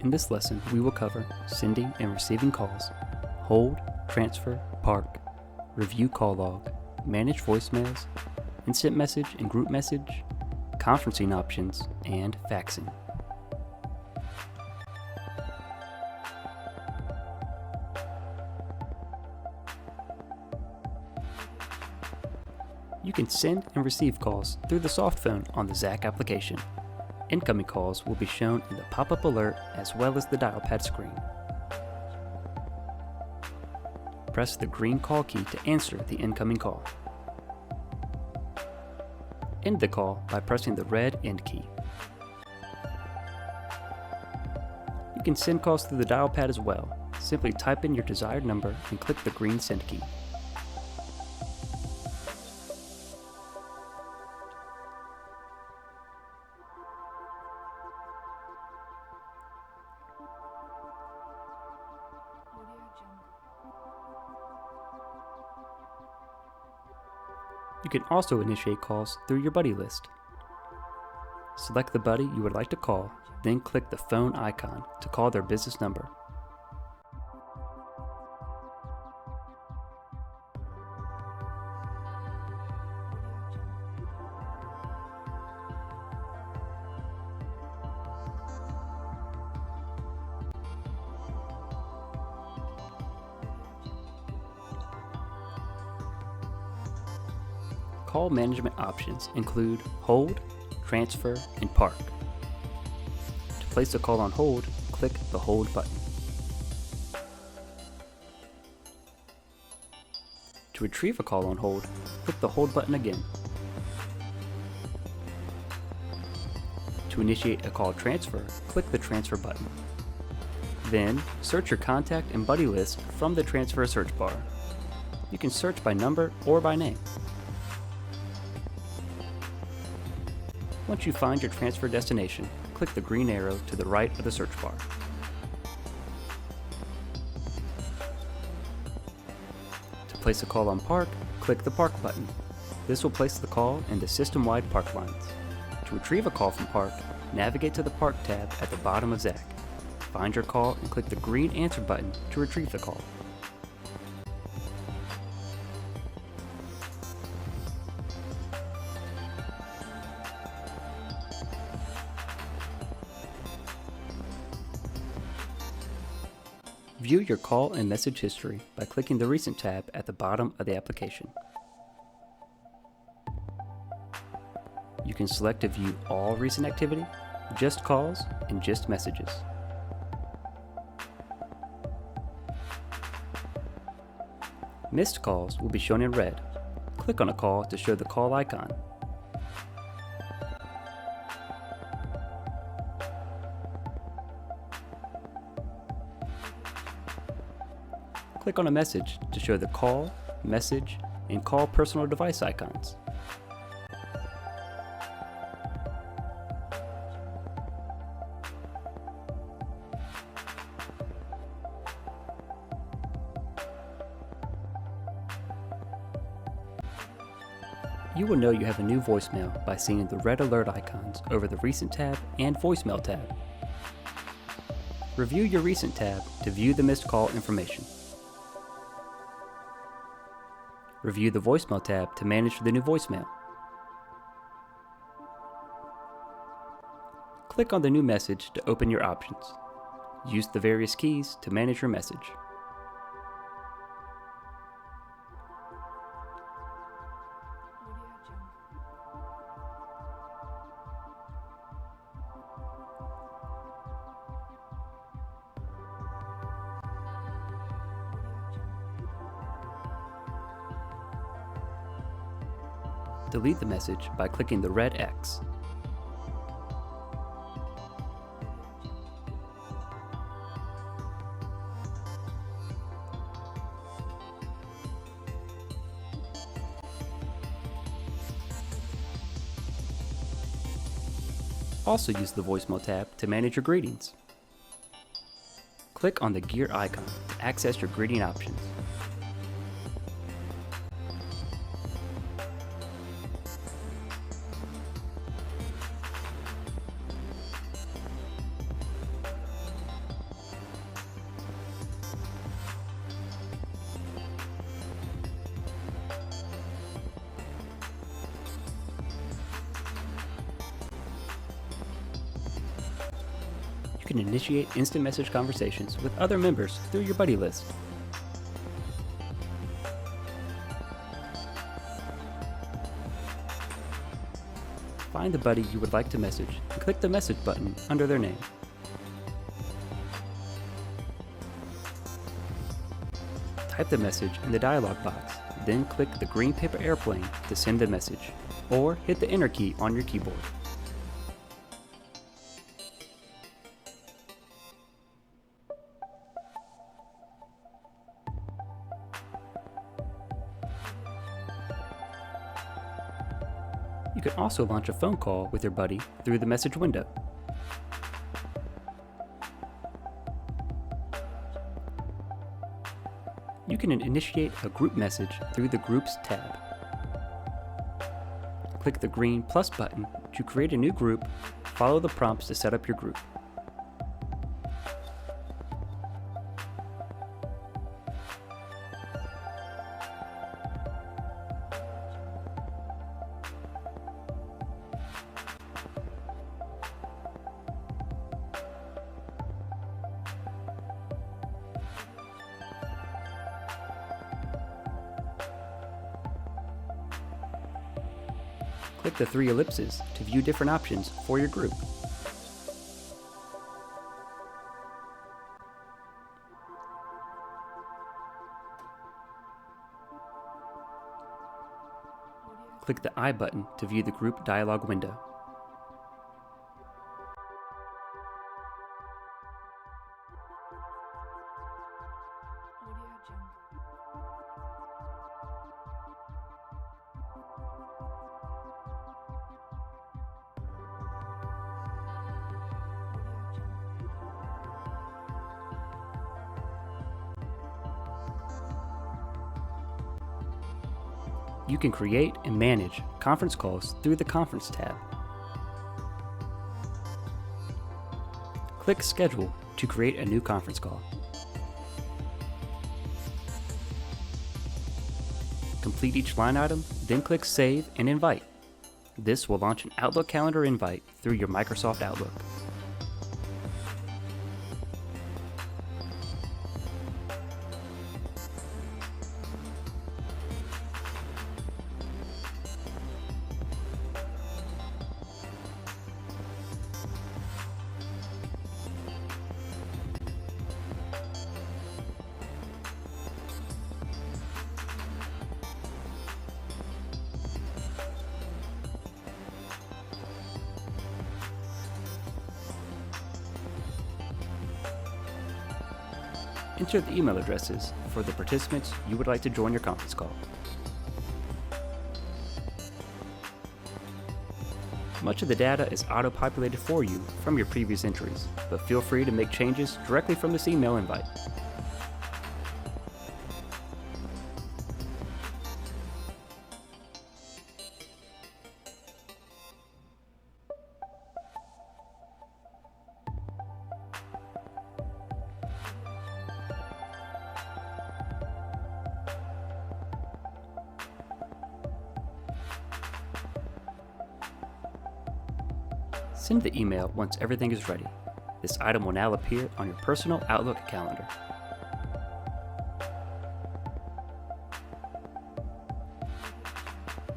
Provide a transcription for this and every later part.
In this lesson, we will cover sending and receiving calls, hold, transfer, park, review call log, manage voicemails, instant message and group message, conferencing options, and faxing. You can send and receive calls through the soft phone on the ZAC application. Incoming calls will be shown in the pop-up alert as well as the dial pad screen. Press the green call key to answer the incoming call. End the call by pressing the red end key. You can send calls through the dial pad as well. Simply type in your desired number and click the green send key. You can also initiate calls through your buddy list. Select the buddy you would like to call, then click the phone icon to call their business number. Call management options include hold, transfer, and park. To place a call on hold, click the hold button. To retrieve a call on hold, click the hold button again. To initiate a call transfer, click the transfer button. Then, search your contact and buddy list from the transfer search bar. You can search by number or by name. Once you find your transfer destination, click the green arrow to the right of the search bar. To place a call on park, click the park button. This will place the call into system-wide park lines. To retrieve a call from park, navigate to the park tab at the bottom of ZAC. Find your call and click the green answer button to retrieve the call. View your call and message history by clicking the Recent tab at the bottom of the application. You can select to view all recent activity, just calls, and just messages. Missed calls will be shown in red. Click on a call to show the call icon. Click on a message to show the call, message, and call personal device icons. You will know you have a new voicemail by seeing the red alert icons over the Recent tab and Voicemail tab. Review your Recent tab to view the missed call information. Review the Voicemail tab to manage the new voicemail. Click on the new message to open your options. Use the various keys to manage your message. Delete the message by clicking the red X. Also use the Voicemail tab to manage your greetings. Click on the gear icon to access your greeting options. can initiate instant message conversations with other members through your buddy list. Find the buddy you would like to message and click the message button under their name. Type the message in the dialog box, then click the green paper airplane to send the message, or hit the Enter key on your keyboard. You can also launch a phone call with your buddy through the message window. You can initiate a group message through the Groups tab. Click the green plus button to create a new group. Follow the prompts to set up your group. Click the 3 ellipses to view different options for your group. Click the I button to view the group dialog window. You can create and manage conference calls through the Conference tab. Click Schedule to create a new conference call. Complete each line item, then click Save and Invite. This will launch an Outlook calendar invite through your Microsoft Outlook. Enter the email addresses for the participants you would like to join your conference call. Much of the data is auto-populated for you from your previous entries, but feel free to make changes directly from this email invite. Send the email once everything is ready. This item will now appear on your personal Outlook calendar.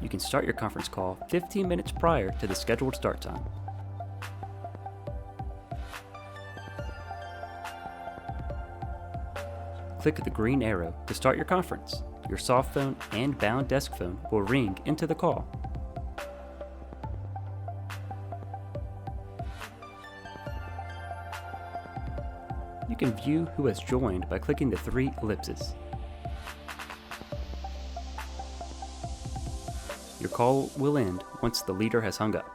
You can start your conference call 15 minutes prior to the scheduled start time. Click the green arrow to start your conference. Your soft phone and bound desk phone will ring into the call. You can view who has joined by clicking the 3 ellipses. Your call will end once the leader has hung up.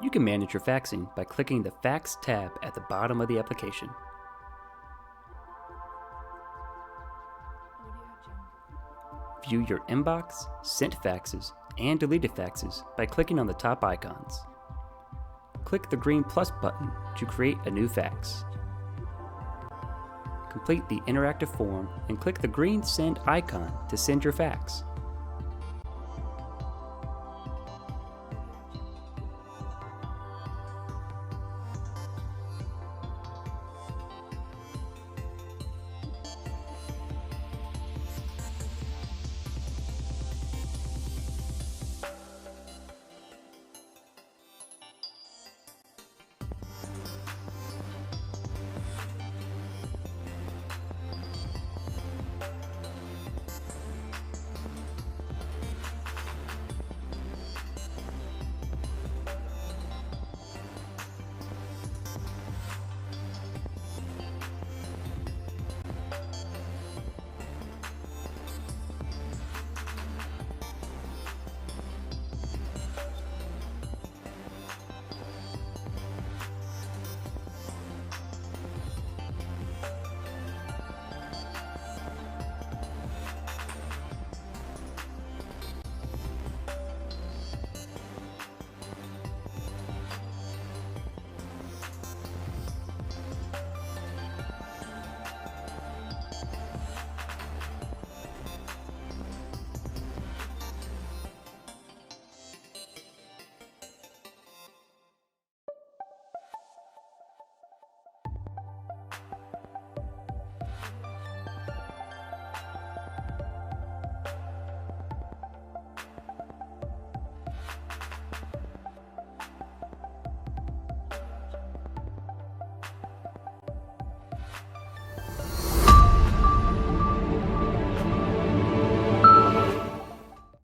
You can manage your faxing by clicking the Fax tab at the bottom of the application. View your inbox, sent faxes, and deleted faxes by clicking on the top icons. Click the green plus button to create a new fax. complete the interactive form and click the green Send icon to send your fax.